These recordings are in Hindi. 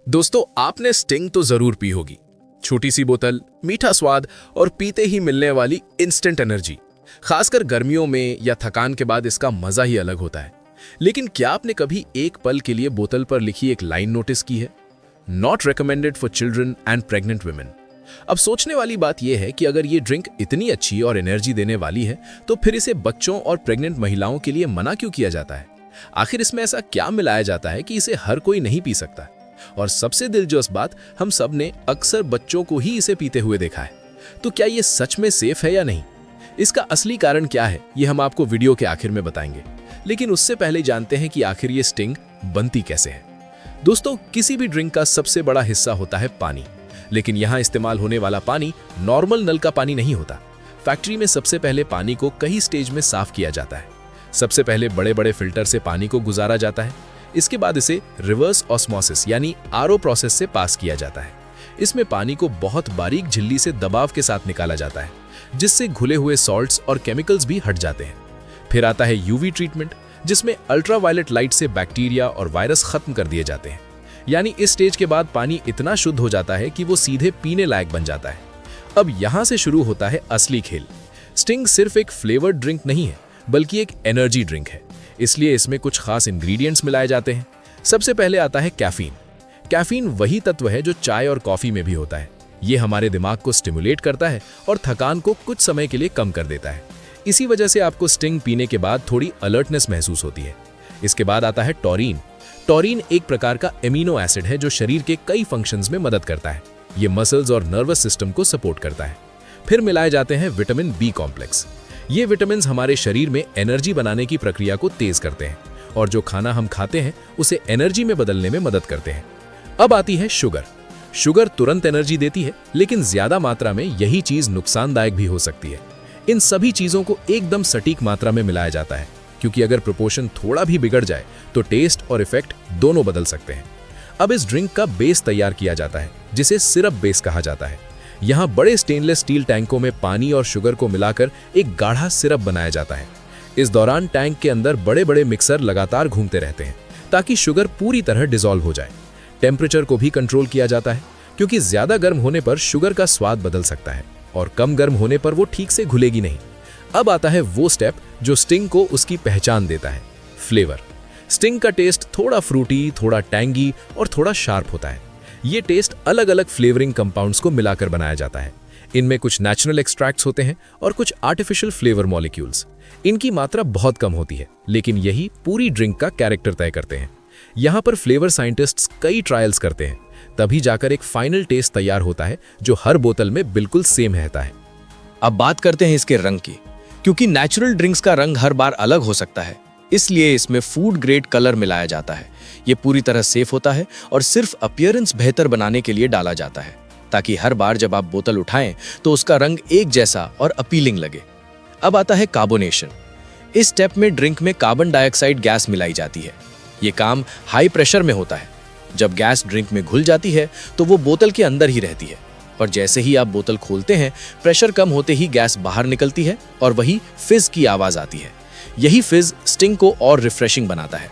दोस्तों, आपने स्टिंग तो जरूर पी होगी। छोटी सी बोतल, मीठा स्वाद और पीते ही मिलने वाली इंस्टेंट एनर्जी। खासकर गर्मियों में या थकान के बाद इसका मजा ही अलग होता है। लेकिन क्या आपने कभी एक पल के लिए बोतल पर लिखी एक लाइन नोटिस की है? Not recommended for children and pregnant women. अब सोचने वाली बात यह है कि अगर ये ड्रिंक इतनी अच्छी और एनर्जी देने वाली है तो फिर इसे बच्चों और प्रेग्नेंट महिलाओं के लिए मना क्यों किया जाता है? आखिर इसमें ऐसा क्या मिलाया जाता है कि इसे हर कोई नहीं पी सकता? और सबसे दिलचस्प बात, हम सब ने अक्सर बच्चों को ही इसे पीते हुए देखा है। तो क्या ये सच में सेफ है या नहीं? इसका असली कारण क्या है, ये हम आपको वीडियो के आखिर में बताएंगे। लेकिन उससे पहले जानते हैं कि आखिर ये स्टिंग बनती कैसे है। दोस्तों, किसी भी ड्रिंक का सबसे बड़ा हिस्सा होता है पानी। लेकिन यहाँ इस्तेमाल होने वाला पानी नॉर्मल नल का पानी नहीं होता। फैक्ट्री में सबसे पहले पानी को कई स्टेज में साफ किया जाता है। सबसे पहले बड़े बड़े फिल्टर से पानी को गुजारा जाता है। इसके बाद इसे रिवर्स ऑस्मोसिस यानी आरओ प्रोसेस से पास किया जाता है। इसमें पानी को बहुत बारीक झिल्ली से दबाव के साथ निकाला जाता है, जिससे घुले हुए सॉल्ट्स और केमिकल्स भी हट जाते हैं। फिर आता है यूवी ट्रीटमेंट, जिसमें अल्ट्रावायलेट लाइट से बैक्टीरिया और वायरस खत्म कर दिए जाते हैं। यानी इस स्टेज के बाद पानी इतना शुद्ध हो जाता है कि वो सीधे पीने लायक बन जाता है। अब यहाँ से शुरू होता है असली खेल। स्टिंग सिर्फ एक फ्लेवर्ड ड्रिंक नहीं है, बल्कि एक एनर्जी ड्रिंक है। इसलिए इसमें कुछ खास इंग्रेडिएंट्स मिलाए जाते हैं। सबसे पहले आता है कैफीन। कैफीन वही तत्व है जो चाय और कॉफी में भी होता है। ये हमारे दिमाग को स्टिमुलेट करता है और थकान को कुछ समय के लिए कम कर देता है। इसी वजह से आपको स्टिंग पीने के बाद थोड़ी अलर्टनेस महसूस होती है। इसके बाद आता है टॉरिन। टॉरिन एक प्रकार का एमिनो एसिड है जो शरीर के कई फंक्शंस में मदद करता है। ये मसल्स और नर्वस सिस्टम को सपोर्ट करता है। फिर मिलाए जाते हैं विटामिन बी कॉम्प्लेक्स। ये विटामिन हमारे शरीर में एनर्जी बनाने की प्रक्रिया को तेज करते हैं और जो खाना हम खाते हैं उसे एनर्जी में बदलने में मदद करते हैं। अब आती है शुगर। शुगर तुरंत एनर्जी देती है, लेकिन ज्यादा मात्रा में यही चीज नुकसानदायक भी हो सकती है। इन सभी चीजों को एकदम सटीक मात्रा में मिलाया जाता है, क्योंकि अगर प्रोपोर्शन थोड़ा भी बिगड़ जाए तो टेस्ट और इफेक्ट दोनों बदल सकते हैं। अब इस ड्रिंक का बेस तैयार किया जाता है, जिसे सिरप बेस कहा जाता है। यहाँ बड़े स्टेनलेस स्टील टैंकों में पानी और शुगर को मिलाकर एक गाढ़ा सिरप बनाया जाता है। इस दौरान टैंक के अंदर बड़े बड़े मिक्सर लगातार घूमते रहते हैं ताकि शुगर पूरी तरह डिसॉल्व हो जाए। टेम्परेचर को भी कंट्रोल किया जाता है, क्योंकि ज्यादा गर्म होने पर शुगर का स्वाद बदल सकता है और कम गर्म होने पर वो ठीक से घुलेगी नहीं। अब आता है वो स्टेप जो स्टिंग को उसकी पहचान देता है, फ्लेवर। स्टिंग का टेस्ट थोड़ा फ्रूटी, थोड़ा टैंगी और थोड़ा शार्प होता है। ये टेस्ट अलग अलग फ्लेवरिंग कंपाउंड्स को मिलाकर बनाया जाता है। इनमें कुछ नेचुरल एक्सट्रैक्ट्स होते हैं और कुछ आर्टिफिशियल फ्लेवर मॉलिक्यूल्स। इनकी मात्रा बहुत कम होती है, लेकिन यही पूरी ड्रिंक का कैरेक्टर तय करते हैं। यहाँ पर फ्लेवर साइंटिस्ट्स कई ट्रायल्स करते हैं, तभी जाकर एक फाइनल टेस्ट तैयार होता है जो हर बोतल में बिल्कुल सेम रहता है। अब बात करते हैं इसके रंग की, क्योंकि नेचुरल ड्रिंक्स का रंग हर बार अलग हो सकता है, इसलिए इसमें फूड ग्रेड कलर मिलाया जाता है। ये पूरी तरह सेफ होता है और सिर्फ अपीयरेंस बेहतर बनाने के लिए डाला जाता है, ताकि हर बार जब आप बोतल उठाएं तो उसका रंग एक जैसा और अपीलिंग लगे। अब आता है कार्बोनेशन। इस स्टेप में ड्रिंक में कार्बन डाइऑक्साइड गैस मिलाई जाती है। ये काम हाई प्रेशर में होता है। जब गैस ड्रिंक में घुल जाती है तो वो बोतल के अंदर ही रहती है, और जैसे ही आप बोतल खोलते हैं, प्रेशर कम होते ही गैस बाहर निकलती है और वही फिज की आवाज आती है। यही फिज स्टिंग को और रिफ्रेशिंग बनाता है।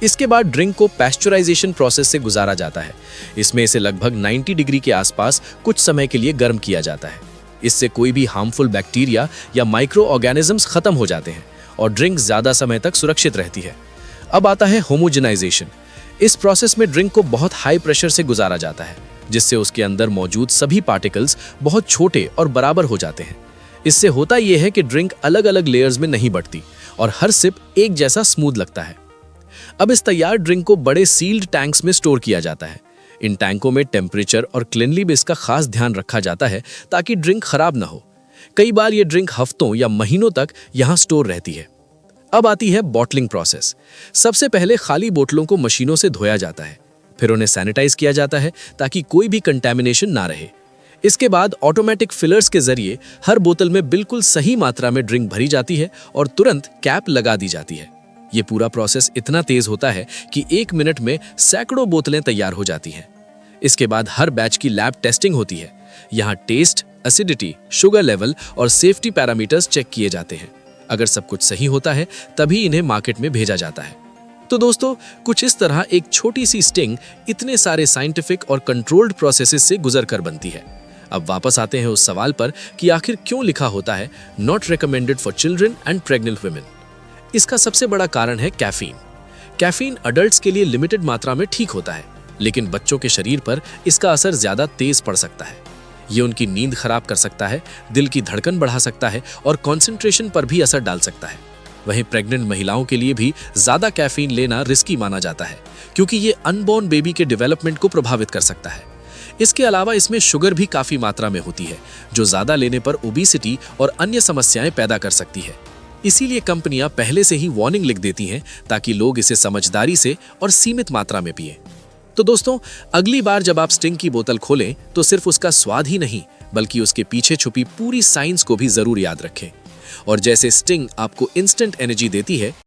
इसके बाद ड्रिंक को पैस्चराइजेशन प्रोसेस से गुजारा जाता है। इसमें इसे लगभग 90 डिग्री के आसपास कुछ समय के लिए गर्म किया जाता है। इससे कोई भी हार्मफुल बैक्टीरिया या माइक्रो ऑर्गेनिजम्स खत्म हो जाते हैं और ड्रिंक ज्यादा समय तक सुरक्षित रहती है। अब आता है होमोजेनाइजेशन। इस प्रोसेस में ड्रिंक को बहुत हाई प्रेशर से गुजारा जाता है, जिससे उसके अंदर मौजूद सभी पार्टिकल्स बहुत छोटे और बराबर हो जाते हैं। इससे होता यह है कि ड्रिंक अलग अलग लेयर्स में नहीं बढ़ती और हर सिप एक जैसा स्मूथ लगता है। अब इस तैयार ड्रिंक को बड़े सील्ड टैंक्स में स्टोर किया जाता है। इन टैंकों में टेम्परेचर और क्लीनलीनेस का खास ध्यान रखा जाता है ताकि ड्रिंक खराब ना हो। कई बार ये ड्रिंक हफ्तों या महीनों तक यहाँ स्टोर रहती है। अब आती है बॉटलिंग प्रोसेस। सबसे पहले खाली बोतलों को मशीनों से धोया जाता है, फिर उन्हें सैनिटाइज किया जाता है ताकि कोई भी कंटैमिनेशन ना रहे। इसके बाद ऑटोमेटिक फिलर्स के जरिए हर बोतल में बिल्कुल सही मात्रा में ड्रिंक भरी जाती है और तुरंत कैप लगा दी जाती है। ये पूरा प्रोसेस इतना तेज होता है कि 1 मिनट में सैकड़ों बोतलें तैयार हो जाती हैं। इसके बाद हर बैच की लैब टेस्टिंग होती है। यहाँ टेस्ट, एसिडिटी, शुगर लेवल और सेफ्टी पैरामीटर्स चेक किए जाते हैं। अगर सब कुछ सही होता है तभी इन्हें मार्केट में भेजा जाता है। तो दोस्तों, कुछ इस तरह एक छोटी सी स्टिंग इतने सारे साइंटिफिक और कंट्रोल्ड प्रोसेसेस से गुजर कर बनती है। अब वापस आते हैं उस सवाल पर कि आखिर क्यों लिखा होता है not recommended for children and pregnant women. इसका सबसे बड़ा कारण है कैफीन। कैफीन अडल्ट्स के लिए लिमिटेड मात्रा में ठीक होता है, लेकिन बच्चों के शरीर पर इसका असर ज्यादा तेज पड़ सकता है। ये उनकी नींद खराब कर सकता है, दिल की धड़कन बढ़ा सकता है और कंसंट्रेशन पर भी असर डाल सकता है। वहीं प्रेग्नेंट महिलाओं के लिए भी ज्यादा कैफीन लेना रिस्की माना जाता है, क्योंकि ये अनबॉर्न बेबी के डेवलपमेंट को प्रभावित कर सकता है। इसके अलावा इसमें शुगर भी काफी मात्रा में होती है, जो ज्यादा लेने पर ओबेसिटी और अन्य समस्याएं पैदा कर सकती है। इसीलिए कंपनियां पहले से ही वार्निंग लिख देती हैं ताकि लोग इसे समझदारी से और सीमित मात्रा में पिएं। तो दोस्तों, अगली बार जब आप स्टिंग की बोतल खोलें तो सिर्फ उसका स्वाद ही नहीं, बल्कि उसके पीछे छुपी पूरी साइंस को भी जरूर याद रखें। और जैसे स्टिंग आपको इंस्टेंट एनर्जी देती है,